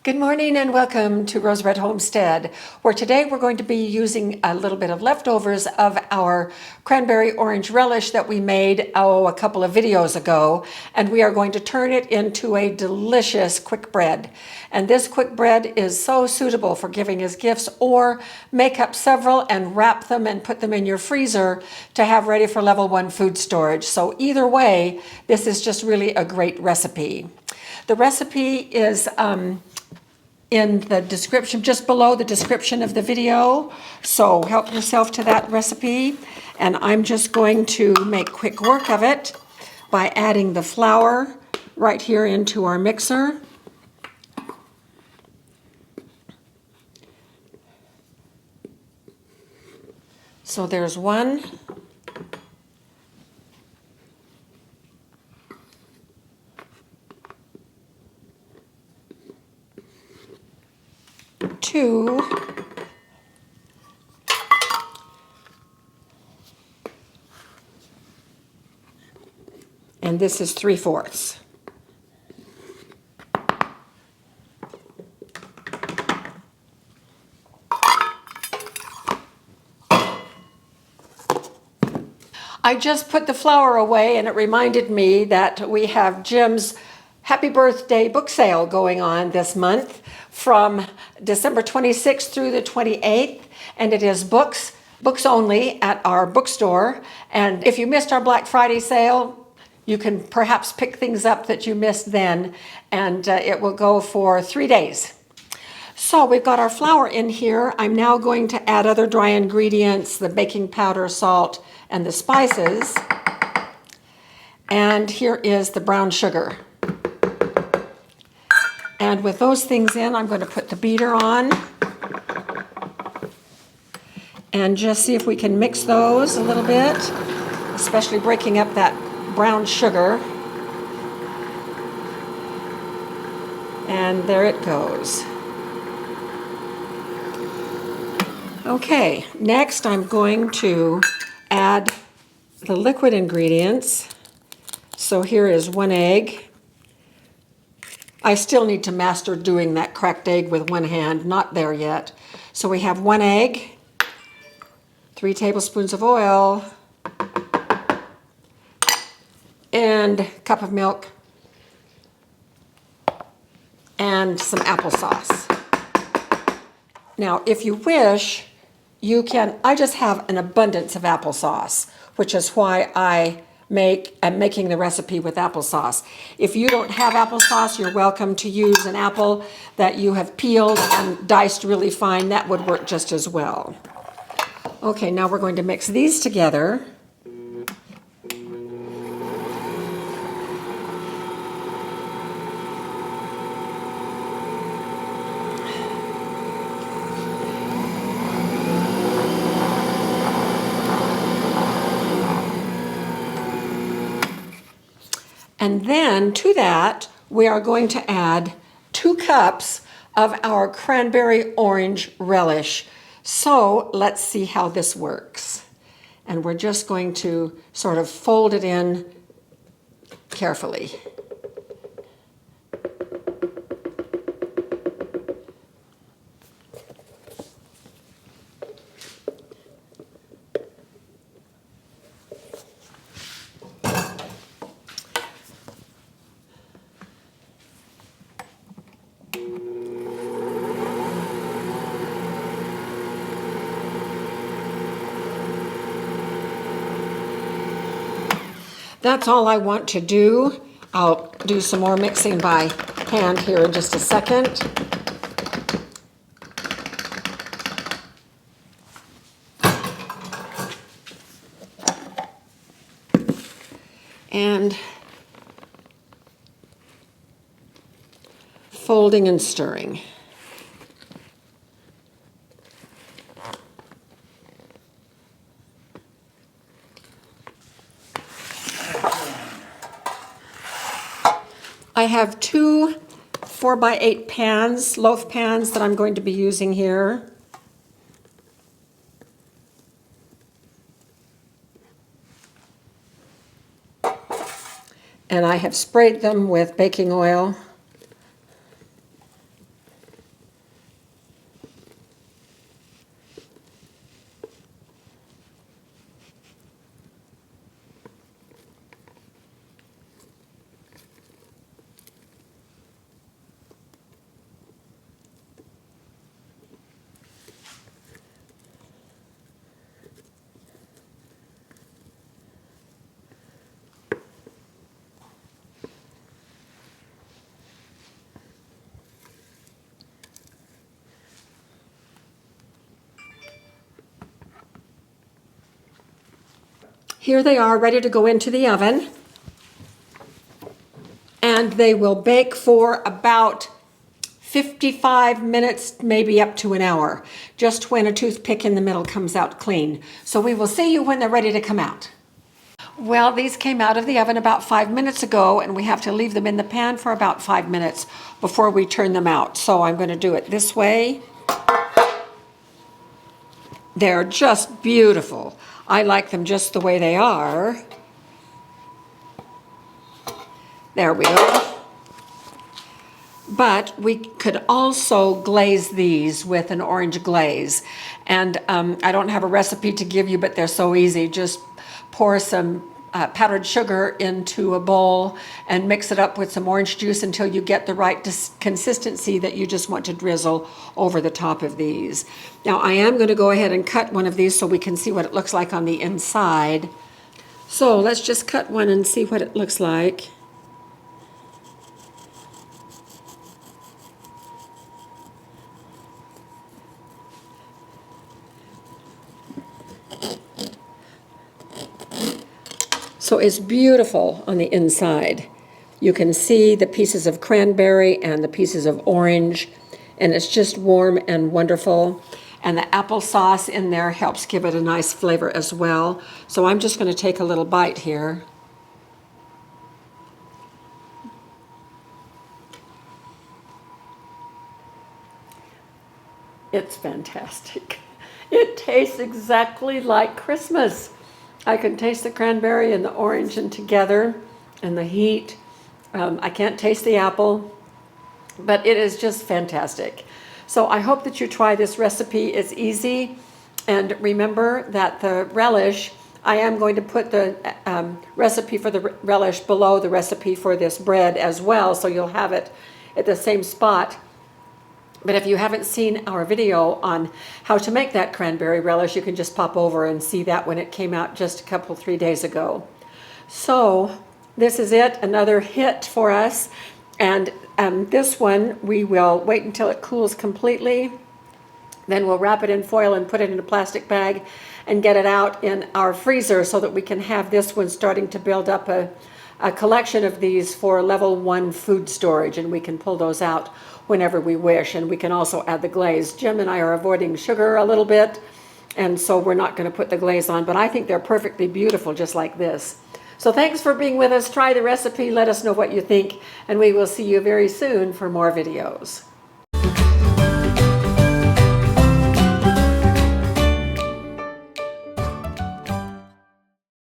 Good morning and welcome to Rose Red Homestead, where today we're going to be using a little bit of leftovers of our cranberry orange relish that we made, a couple of videos ago, and we are going to turn it into a delicious quick bread. And this quick bread is so suitable for giving as gifts or make up several and wrap them and put them in your freezer to have ready for level 1 food storage. So either way, this is just really a great recipe. The recipe is in the description, just below the description of the video. So help yourself to that recipe. And I'm just going to make quick work of it by adding the flour right here into our mixer. So there's one. Two. And this is 3/4. I just put the flour away and it reminded me that we have Jim's Happy Birthday book sale going on this month from December 26th through the 28th, and it is books only at our bookstore. And if you missed our Black Friday sale, you can perhaps pick things up that you missed then, and it will go for 3 days. So we've got our flour in here. I'm now going to add other dry ingredients, the baking powder, salt, and the spices. And here is the brown sugar. And with those things in, I'm going to put the beater on and just see if we can mix those a little bit, especially breaking up that brown sugar. And there it goes. Okay, next I'm going to add the liquid ingredients. So here is 1 egg. I still need to master doing that cracked egg with one hand, not there yet. So we have 1 egg, 3 tablespoons of oil, and a cup of milk, and some applesauce. Now, if you wish, you can, I just have an abundance of applesauce, which is why I'm making the recipe with applesauce. If you don't have applesauce, you're welcome to use an apple that you have peeled and diced really fine. That would work just as well. Okay, now we're going to mix these together. And then to that, we are going to add 2 cups of our cranberry orange relish. So let's see how this works. And we're just going to sort of fold it in carefully. That's all I want to do. I'll do some more mixing by hand here in just a second. And folding and stirring. I have 2 4x8 pans, loaf pans, that I'm going to be using here. And I have sprayed them with baking oil. here they are ready to go into the oven. And they will bake for about 55 minutes, maybe up to an hour, just when a toothpick in the middle comes out clean. So we will see you when they're ready to come out. Well, these came out of the oven about 5 minutes ago, and we have to leave them in the pan for about 5 minutes before we turn them out. So I'm going to do it this way. They're just beautiful. I like them just the way they are. There we go. But we could also glaze these with an orange glaze. And I don't have a recipe to give you, but they're so easy. Just pour some powdered sugar into a bowl and mix it up with some orange juice until you get the right consistency that you just want to drizzle over the top of these. Now I am going to go ahead and cut one of these so we can see what it looks like on the inside. So let's just cut one and see what it looks like. So it's beautiful on the inside. You can see the pieces of cranberry and the pieces of orange, and it's just warm and wonderful. And the applesauce in there helps give it a nice flavor as well. So I'm just going to take a little bite here. It's fantastic. It tastes exactly like Christmas. I can taste the cranberry and the orange and together, and the heat. I can't taste the apple, but it is just fantastic. So I hope that you try this recipe. It's easy, and remember that the relish, I am going to put the recipe for the relish below the recipe for this bread as well, so you'll have it at the same spot. But if you haven't seen our video on how to make that cranberry relish, you can just pop over and see that when it came out just 3 days ago. So this is it, another hit for us. And this one, we will wait until it cools completely. Then we'll wrap it in foil and put it in a plastic bag and get it out in our freezer so that we can have this one starting to build up a collection of these for level 1 food storage, and we can pull those out whenever we wish. And we can also add the glaze. Jim and I are avoiding sugar a little bit, and so we're not going to put the glaze on, but I think they're perfectly beautiful just like this. So thanks for being with us. Try the recipe, let us know what you think, and we will see you very soon for more videos.